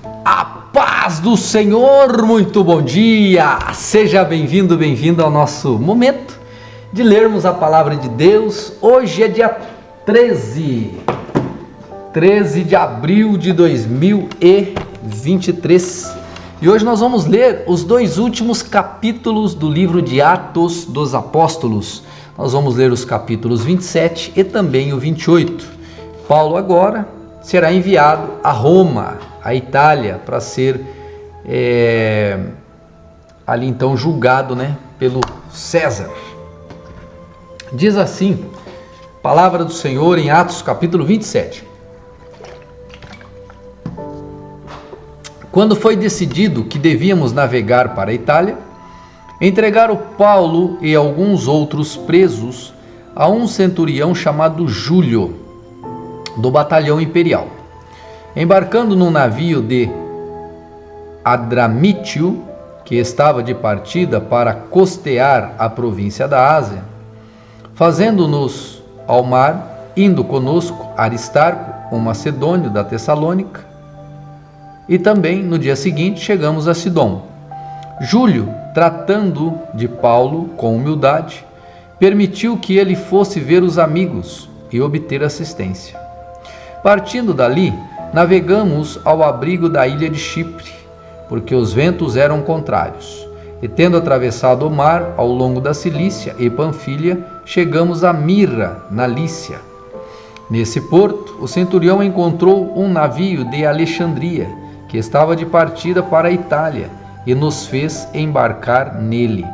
A paz do Senhor, muito bom dia! Seja bem-vindo, bem-vindo ao nosso momento de lermos a palavra de Deus. Hoje é dia 13 de abril de 2023 e hoje nós vamos ler os dois últimos capítulos do livro de Atos dos Apóstolos. Nós vamos ler os capítulos 27 e também o 28. Paulo agora será enviado a Roma, a Itália, para ser ali então julgado, pelo César. Diz assim, palavra do Senhor em Atos capítulo 27. Quando foi decidido que devíamos navegar para a Itália, entregaram Paulo e alguns outros presos a um centurião chamado Júlio, do batalhão imperial. Embarcando num navio de Adramítio, que estava de partida para costear a província da Ásia, fazendo-nos ao mar, indo conosco Aristarco, um macedônio da Tessalônica, e também no dia seguinte chegamos a Sidom. Júlio, tratando de Paulo com humildade, permitiu que ele fosse ver os amigos e obter assistência. Partindo dali, navegamos ao abrigo da ilha de Chipre, porque os ventos eram contrários. E tendo atravessado o mar ao longo da Cilícia e Panfilha, chegamos a Mirra, na Lícia. Nesse porto, o centurião encontrou um navio de Alexandria, que estava de partida para a Itália, e nos fez embarcar nele.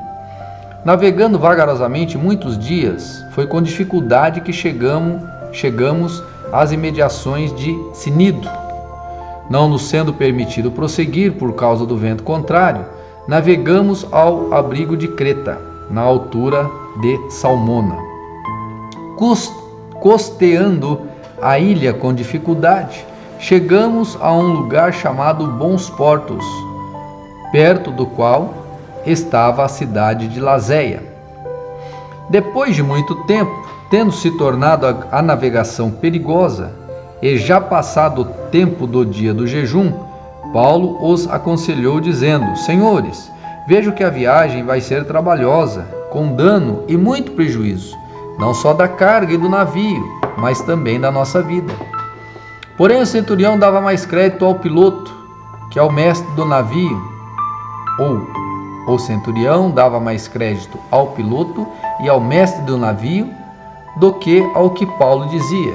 Navegando vagarosamente muitos dias, foi com dificuldade que chegamos às imediações de Cnido. Não nos sendo permitido prosseguir por causa do vento contrário, navegamos ao abrigo de Creta, na altura de Salmona. Costeando a ilha com dificuldade, chegamos a um lugar chamado Bons Portos, perto do qual estava a cidade de Lazéia. Depois de muito tempo, tendo se tornado a navegação perigosa, e já passado o tempo do dia do jejum, Paulo os aconselhou dizendo: Senhores, vejo que a viagem vai ser trabalhosa, com dano e muito prejuízo, não só da carga e do navio, mas também da nossa vida. Porém o centurião dava mais crédito ao piloto que ao mestre do navio, ou o centurião dava mais crédito ao piloto e ao mestre do navio do que ao que Paulo dizia.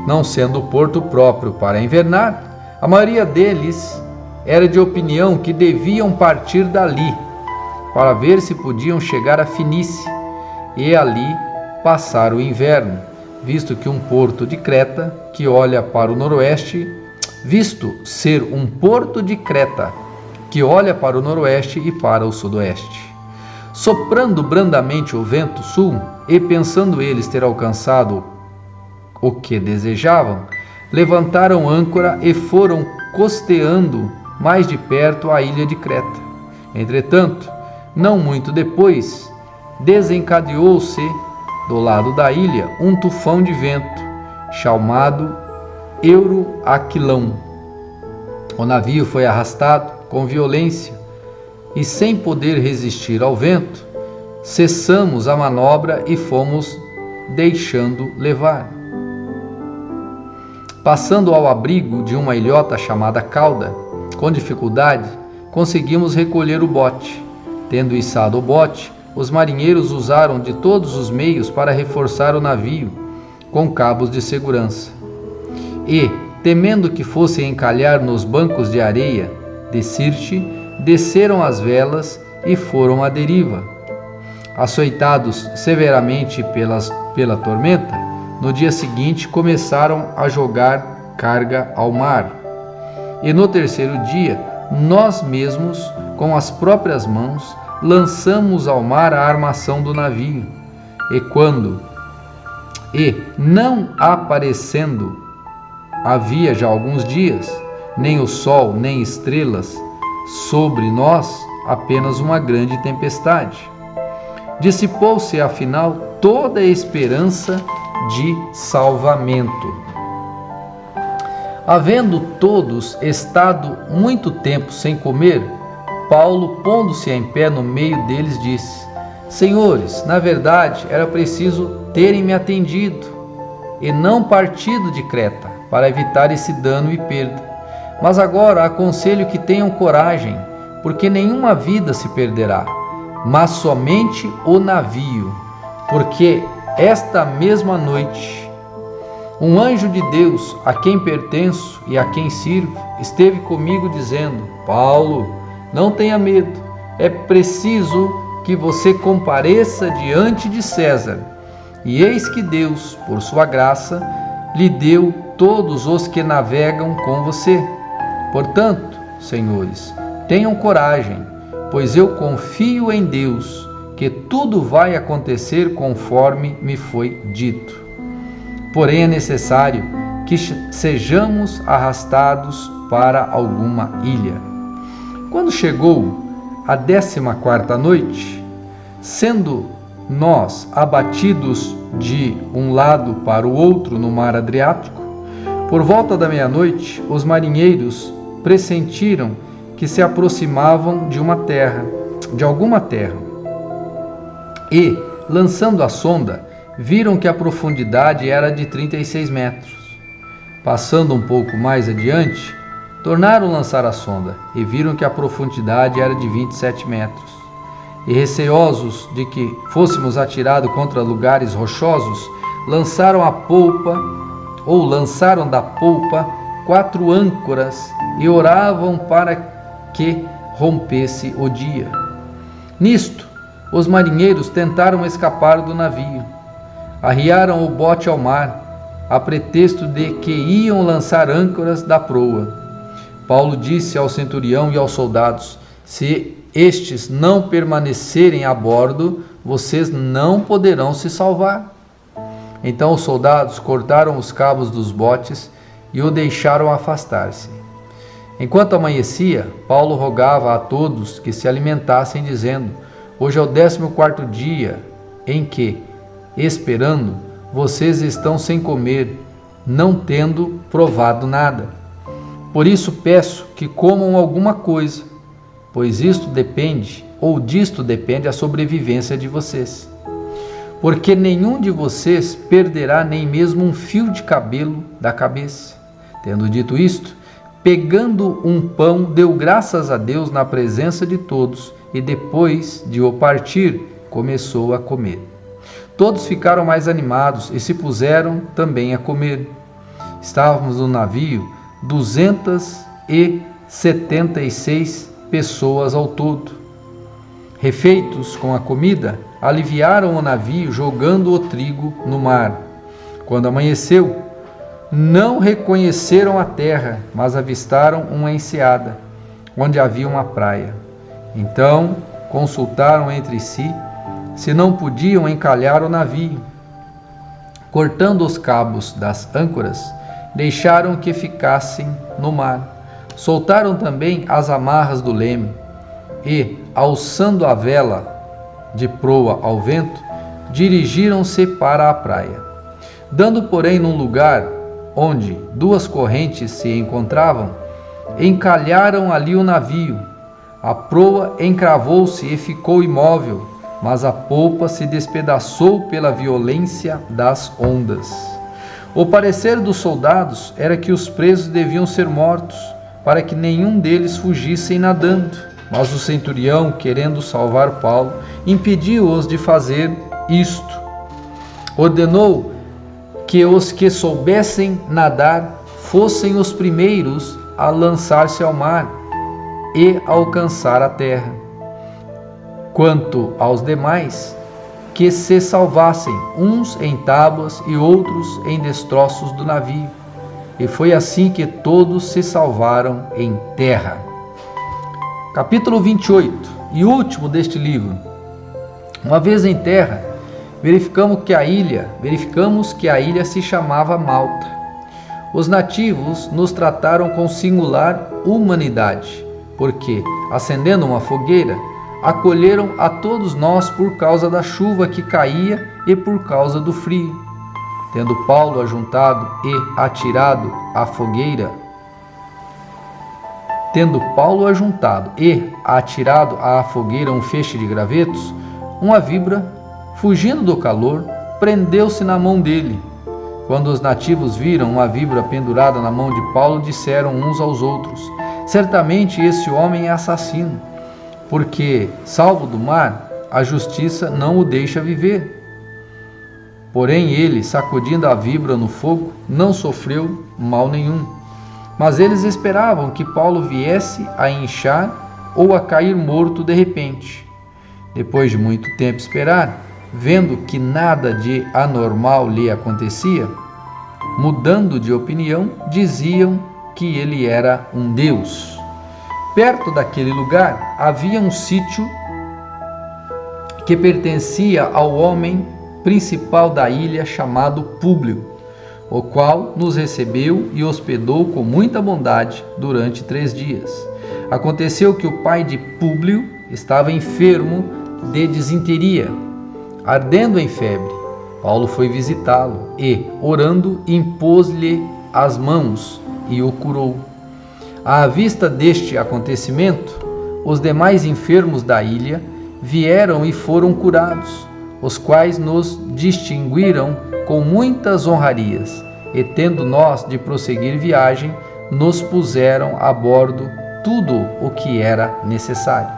Não sendo o porto próprio para invernar, a maioria deles era de opinião que deviam partir dali, para ver se podiam chegar a Finícia e ali passar o inverno, visto ser um porto de Creta que olha para o noroeste e para o sudoeste. Soprando brandamente o vento sul, e pensando eles ter alcançado o que desejavam, levantaram âncora e foram costeando mais de perto a ilha de Creta. Entretanto, não muito depois, desencadeou-se do lado da ilha um tufão de vento, chamado Euroaquilão. O navio foi arrastado com violência e, sem poder resistir ao vento, cessamos a manobra e fomos deixando levar. Passando ao abrigo de uma ilhota chamada Cauda, com dificuldade, conseguimos recolher o bote. Tendo içado o bote, os marinheiros usaram de todos os meios para reforçar o navio com cabos de segurança. E, temendo que fosse encalhar nos bancos de areia de Sirte, desceram as velas e foram à deriva. Açoitados severamente pela tormenta, no dia seguinte começaram a jogar carga ao mar. E no terceiro dia, nós mesmos, com as próprias mãos, lançamos ao mar a armação do navio. E não aparecendo havia já alguns dias, nem o sol, nem estrelas, sobre nós apenas uma grande tempestade. Dissipou-se, afinal, toda a esperança de salvamento. Havendo todos estado muito tempo sem comer, Paulo, pondo-se em pé no meio deles, disse: Senhores, na verdade era preciso terem me atendido e não partido de Creta, para evitar esse dano e perda. Mas agora aconselho que tenham coragem, porque nenhuma vida se perderá, mas somente o navio, porque esta mesma noite um anjo de Deus, a quem pertenço e a quem sirvo, esteve comigo dizendo: Paulo, não tenha medo, é preciso que você compareça diante de César. E eis que Deus, por sua graça, lhe deu todos os que navegam com você. Portanto, senhores, tenham coragem, pois eu confio em Deus, que tudo vai acontecer conforme me foi dito. Porém, é necessário que sejamos arrastados para alguma ilha. Quando chegou a 14ª noite, sendo nós abatidos de um lado para o outro no mar Adriático, por volta da meia-noite, os marinheiros pressentiram que se aproximavam de alguma terra, e, lançando a sonda, viram que a profundidade era de 36 metros. Passando um pouco mais adiante, tornaram lançar a sonda e viram que a profundidade era de 27 metros. E receosos de que fôssemos atirados contra lugares rochosos, lançaram da polpa 4 âncoras e oravam para que rompesse o dia. Nisto, os marinheiros tentaram escapar do navio. Arriaram o bote ao mar, a pretexto de que iam lançar âncoras da proa. Paulo disse ao centurião e aos soldados: se estes não permanecerem a bordo, vocês não poderão se salvar. Então os soldados cortaram os cabos dos botes e o deixaram afastar-se. Enquanto amanhecia, Paulo rogava a todos que se alimentassem, dizendo: hoje é o 14º dia em que, esperando, vocês estão sem comer, não tendo provado nada. Por isso peço que comam alguma coisa, pois disto depende a sobrevivência de vocês. Porque nenhum de vocês perderá nem mesmo um fio de cabelo da cabeça. Tendo dito isto, pegando um pão, deu graças a Deus na presença de todos, e depois de o partir, começou a comer. Todos ficaram mais animados e se puseram também a comer. Estávamos no navio 276 pessoas ao todo. Refeitos com a comida, aliviaram o navio jogando o trigo no mar. Quando amanheceu, não reconheceram a terra, mas avistaram uma enseada, onde havia uma praia. Então consultaram entre si se não podiam encalhar o navio. Cortando os cabos das âncoras, deixaram que ficassem no mar. Soltaram também as amarras do leme e, alçando a vela de proa ao vento, dirigiram-se para a praia. Dando, porém, num lugar onde 2 correntes se encontravam, encalharam ali o navio. A proa encravou-se e ficou imóvel, mas a polpa se despedaçou pela violência das ondas. O parecer dos soldados era que os presos deviam ser mortos, para que nenhum deles fugissem nadando. Mas o centurião, querendo salvar Paulo, impediu-os de fazer isto. Ordenou que os que soubessem nadar fossem os primeiros a lançar-se ao mar e alcançar a terra. Quanto aos demais, que se salvassem, uns em tábuas e outros em destroços do navio. E foi assim que todos se salvaram em terra. Capítulo 28, e último deste livro. Uma vez em terra, verificamos que a ilha se chamava Malta. Os nativos nos trataram com singular humanidade, porque, acendendo uma fogueira, acolheram a todos nós por causa da chuva que caía e por causa do frio. Tendo Paulo ajuntado e atirado à fogueira, um feixe de gravetos, uma víbora, fugindo do calor, prendeu-se na mão dele. Quando os nativos viram uma víbora pendurada na mão de Paulo, disseram uns aos outros: certamente esse homem é assassino, porque, salvo do mar, a justiça não o deixa viver. Porém ele, sacudindo a víbora no fogo, não sofreu mal nenhum. Mas eles esperavam que Paulo viesse a inchar ou a cair morto de repente. Depois de muito tempo esperar, vendo que nada de anormal lhe acontecia, mudando de opinião, diziam que ele era um deus. Perto daquele lugar havia um sítio que pertencia ao homem principal da ilha, chamado Públio, o qual nos recebeu e hospedou com muita bondade durante 3 dias. Aconteceu que o pai de Públio estava enfermo de disenteria, ardendo em febre. Paulo foi visitá-lo e, orando, impôs-lhe as mãos e o curou. À vista deste acontecimento, os demais enfermos da ilha vieram e foram curados, os quais nos distinguiram com muitas honrarias, e tendo nós de prosseguir viagem, nos puseram a bordo tudo o que era necessário.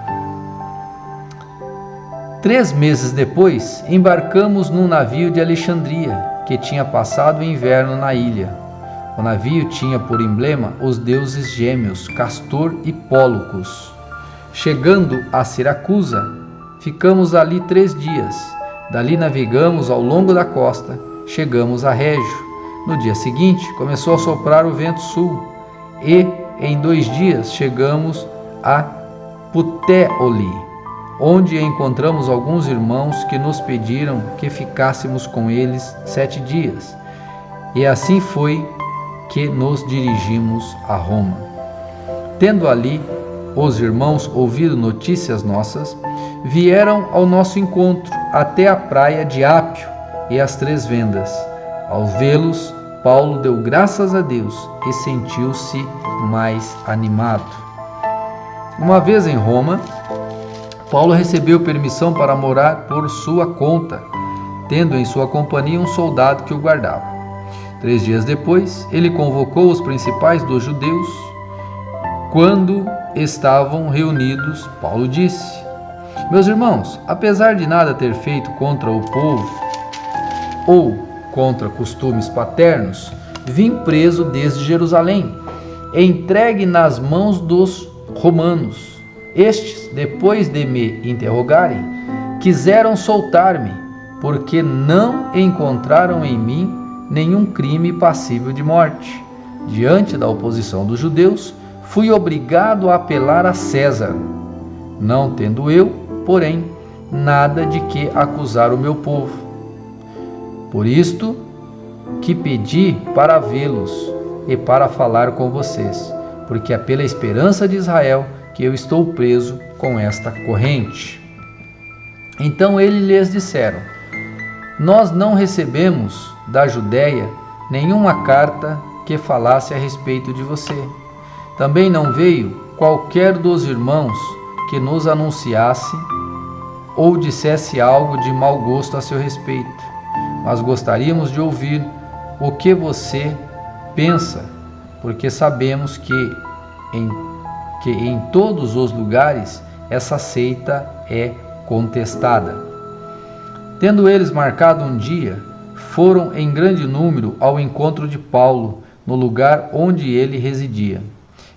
3 meses depois, embarcamos num navio de Alexandria, que tinha passado o inverno na ilha. O navio tinha por emblema os deuses gêmeos, Castor e Pólux. Chegando a Siracusa, ficamos ali 3 dias. Dali navegamos ao longo da costa, chegamos a Régio. No dia seguinte, começou a soprar o vento sul, e em 2 dias chegamos a Putéoli, onde encontramos alguns irmãos que nos pediram que ficássemos com eles 7 dias. E assim foi que nos dirigimos a Roma. Tendo ali os irmãos ouvido notícias nossas, vieram ao nosso encontro até a praia de Ápio e as 3 Vendas. Ao vê-los, Paulo deu graças a Deus e sentiu-se mais animado. Uma vez em Roma, Paulo recebeu permissão para morar por sua conta, tendo em sua companhia um soldado que o guardava. 3 dias depois, ele convocou os principais dos judeus. Quando estavam reunidos, Paulo disse: meus irmãos, apesar de nada ter feito contra o povo ou contra costumes paternos, vim preso desde Jerusalém, entregue nas mãos dos romanos. Estes, depois de me interrogarem, quiseram soltar-me, porque não encontraram em mim nenhum crime passível de morte. Diante da oposição dos judeus, fui obrigado a apelar a César, não tendo eu, porém, nada de que acusar o meu povo. Por isto que pedi para vê-los e para falar com vocês, porque é pela esperança de Israel que eu estou preso com esta corrente. Então eles lhes disseram: nós não recebemos da Judéia nenhuma carta que falasse a respeito de você. Também não veio qualquer dos irmãos que nos anunciasse ou dissesse algo de mau gosto a seu respeito, mas gostaríamos de ouvir o que você pensa, porque sabemos que em todos os lugares essa seita é contestada. Tendo eles marcado um dia, foram em grande número ao encontro de Paulo, no lugar onde ele residia.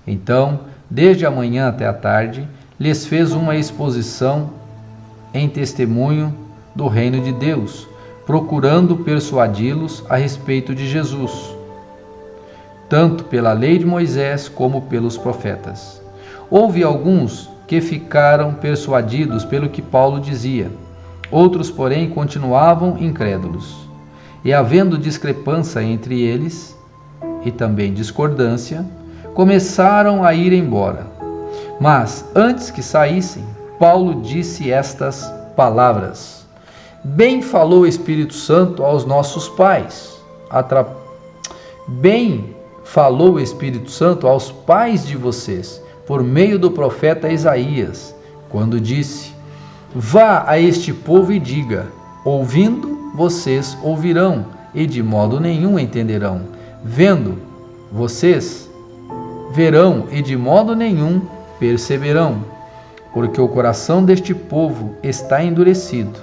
Então, desde a manhã até a tarde, lhes fez uma exposição em testemunho do reino de Deus, procurando persuadi-los a respeito de Jesus, tanto pela lei de Moisés como pelos profetas. Houve alguns que ficaram persuadidos pelo que Paulo dizia, outros, porém, continuavam incrédulos. E havendo discrepância entre eles, e também discordância, começaram a ir embora. Mas, antes que saíssem, Paulo disse estas palavras: bem falou o Espírito Santo aos nossos pais, Bem falou o Espírito Santo aos pais de vocês, por meio do profeta Isaías, quando disse: vá a este povo e diga, ouvindo, vocês ouvirão, e de modo nenhum entenderão. Vendo, vocês verão, e de modo nenhum perceberão. Porque o coração deste povo está endurecido.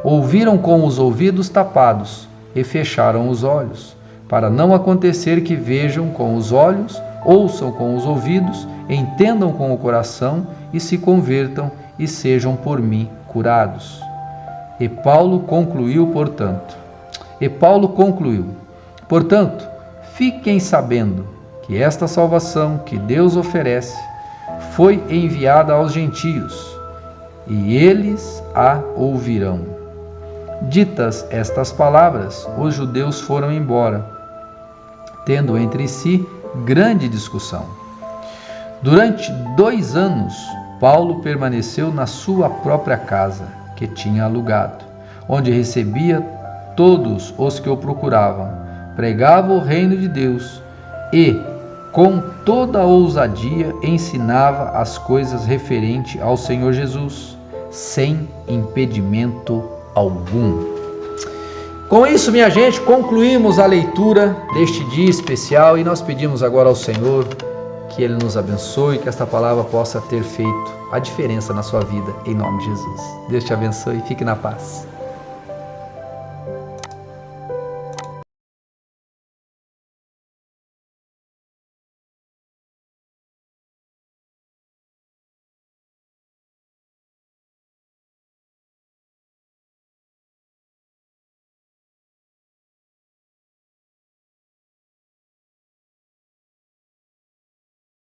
Ouviram com os ouvidos tapados, e fecharam os olhos, para não acontecer que vejam com os olhos, ouçam com os ouvidos, entendam com o coração, e se convertam, e sejam por mim curados. E Paulo concluiu, portanto, fiquem sabendo que esta salvação que Deus oferece foi enviada aos gentios, e eles a ouvirão. Ditas estas palavras, os judeus foram embora, tendo entre si grande discussão. Durante 2 anos, Paulo permaneceu na sua própria casa, que tinha alugado, onde recebia todos os que o procuravam, pregava o reino de Deus e, com toda a ousadia, ensinava as coisas referentes ao Senhor Jesus, sem impedimento algum. Com isso, minha gente, concluímos a leitura deste dia especial e nós pedimos agora ao Senhor que Ele nos abençoe, que esta palavra possa ter feito a diferença na sua vida, em nome de Jesus. Deus te abençoe e fique na paz.